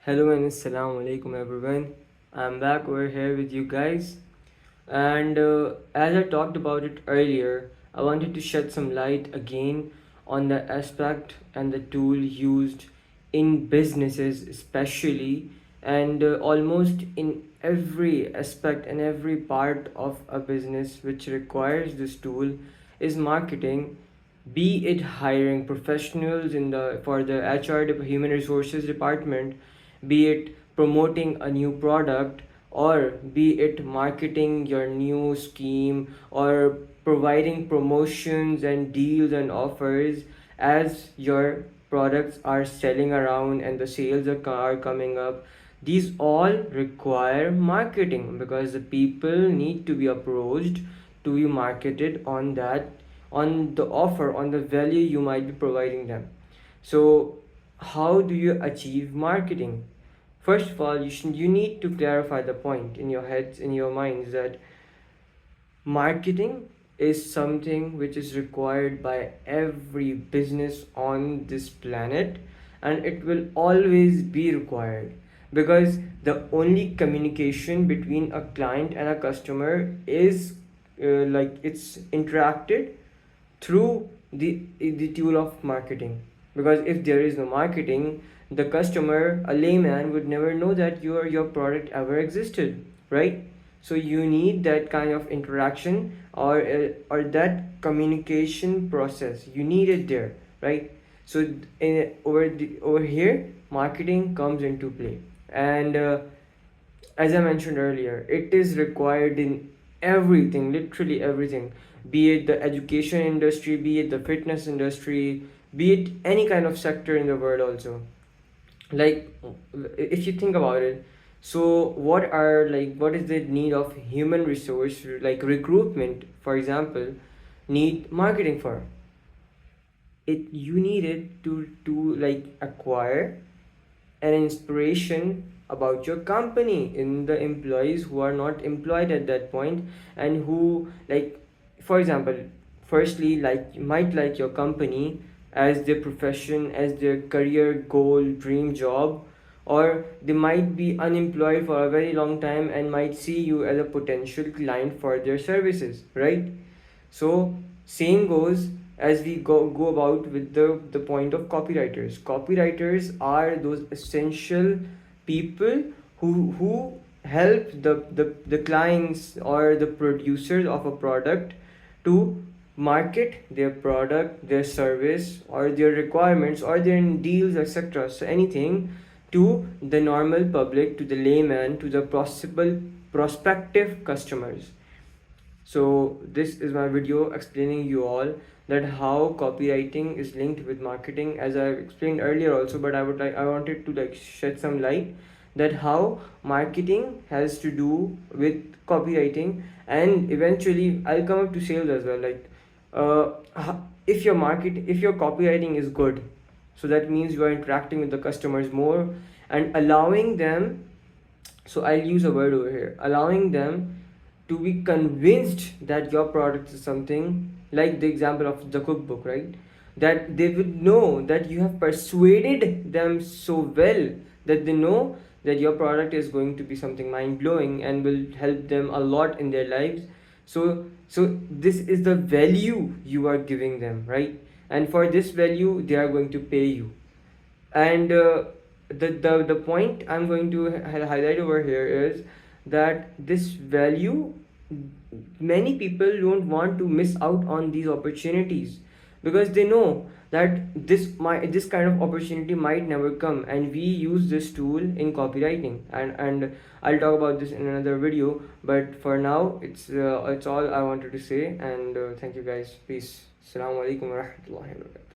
Hello and assalamu alaikum everyone. I'm back over here with you guys. And as I talked about it earlier, I wanted to shed some light again on the aspect and the tool used in businesses, especially, and almost in every aspect and every part of a business which requires this tool is marketing, be it hiring professionals in the for the HR human resources department, be it promoting a new product, or be it marketing your new scheme, or providing promotions and deals and offers as your products are selling around and the sales are coming up. These all require marketing because the people need to be approached, to be marketed on that, on the offer, on the value you might be providing them. So how do you achieve marketing? First of all, you need to clarify the point in your heads, in your minds, that marketing is something which is required by every business on this planet, and it will always be required because the only communication between a client and a customer is it's interacted through the tool of marketing. Because if there is no marketing, the customer, a layman, would never know that your product ever existed, right? So you need that kind of interaction, or that communication process, you need it there, right? So over here marketing comes into play. And as I mentioned earlier, it is required in everything, literally everything, be it the education industry, be it the fitness industry, be it any kind of sector in the world, also. Like, if you think about it, so what is the need of human resource, like recruitment, for example, need marketing for? You need it to like acquire an inspiration about your company in the employees who are not employed at that point, and who, like, for example, firstly, like, might like your company as their profession, as their career goal, dream job, or they might be unemployed for a very long time and might see you as a potential client for their services, right? So same goes as we go about with the point of copywriters. Copywriters are those essential people who help the clients or the producers of a product to market their product, their service, or their requirements, or their deals, etc. So anything to the normal public, to the layman, to the possible prospective customers. So this is my video explaining you all that how copywriting is linked with marketing, as I explained earlier also, but I wanted to like shed some light that how marketing has to do with copywriting, and eventually I'll come up to sales as well. Like, if your copywriting is good, so that means you are interacting with the customers more and allowing them, so I'll use a word over here, allowing them to be convinced that your product is something, like the example of the cookbook, right? That they would know that you have persuaded them so well that they know that your product is going to be something mind blowing and will help them a lot in their lives. So this is the value you are giving them, right? And for this value they are going to pay you. And the point I'm going to highlight over here is that this value, many people don't want to miss out on these opportunities because they know that this kind of opportunity might never come, and we use this tool in copywriting, and I'll talk about this in another video. But for now, it's all I wanted to say, and thank you guys. Peace. Assalamu alaikum wa rahmatullahi wa barakatuh.